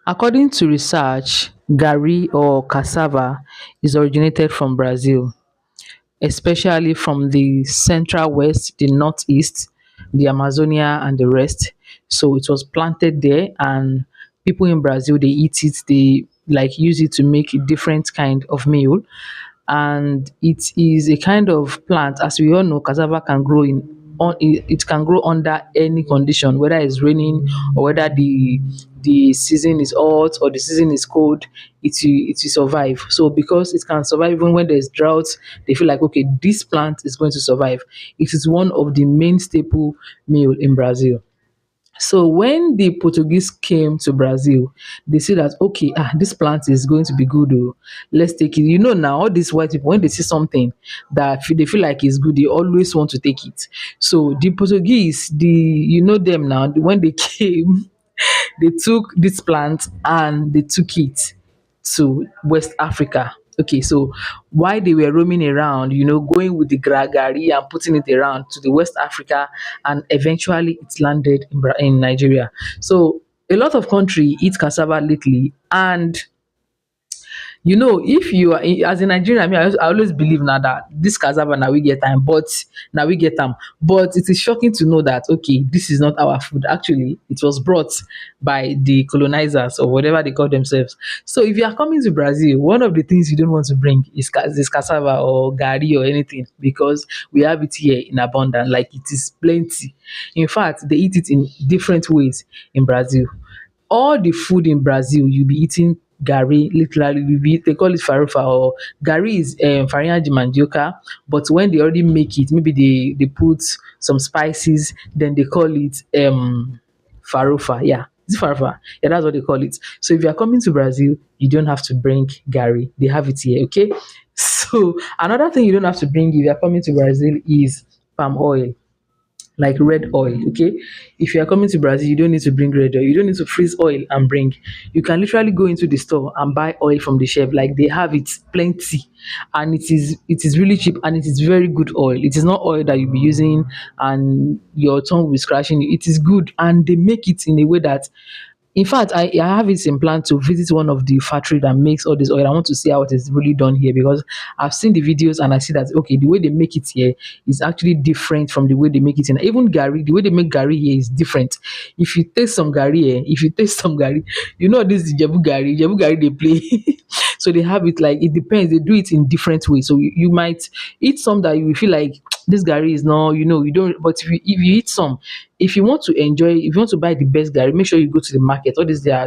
According to research, gari or cassava is originated from Brazil, especially from the central west, the northeast, the Amazonia, and the rest. So it was planted there, and people in Brazil they eat it. They like use it to make a different kind of meal, and it is a kind of plant. As we all know, cassava can grow in it can grow under any condition, whether it's raining or whether the season is hot or the season is cold. It will survive. So because it can survive even when there's drought, they feel like okay, this plant is going to survive. It is one of the main staple meal in Brazil. So when the Portuguese came to Brazil, they see that okay, this plant is going to be good. Oh, let's take it. You know, now all these white people, when they see something that they feel like is good, they always want to take it. So the Portuguese, the you know them now, when they came, they took this plant and they took it to West Africa. Okay, so while they were roaming around, going with the gragari and putting it around to the West Africa, and eventually it landed in Nigeria. So a lot of country eat cassava lately, and if you are as a Nigerian, I always believe now that this cassava now we get time, but now we get them. But it is shocking to know that okay, this is not our food. Actually, it was brought by the colonizers or whatever they call themselves. So if you are coming to Brazil, one of the things you don't want to bring is cassava or gari or anything, because we have it here in abundance. Like it is plenty. In fact, they eat it in different ways in Brazil. All the food in Brazil you'll be eating garri, literally they call it farofa, or garri is farinha de mandioca, but when they already make it, maybe they put some spices, then they call it farofa. Yeah, is it farofa? Yeah, that's what they call it. So if you are coming to Brazil, you don't have to bring garri, they have it here. Okay, so another thing you don't have to bring if you are coming to Brazil is palm oil, like red oil. Okay, if you are coming to Brazil, you don't need to bring red oil, you don't need to freeze oil and bring. You can literally go into the store and buy oil from the shelf, like they have it plenty, and it is really cheap, and it is very good oil. It is not oil that you'll be using and your tongue will be scratching you. It is good, and they make it in a way that, in fact, I have it in plan to visit one of the factory that makes all this oil. I want to see how it is really done here, because I've seen the videos and I see that okay, the way they make it here is actually different from the way they make it in. Even Gary, the way they make Gary here is different. If you taste some Gary, this Jebu Gary they play. So they have it, like it depends. They do it in different ways. So you might eat some that you will feel like this Gary is not, you don't. But if you eat some, if you want to buy the best Gary, make sure you go to the market. All these there are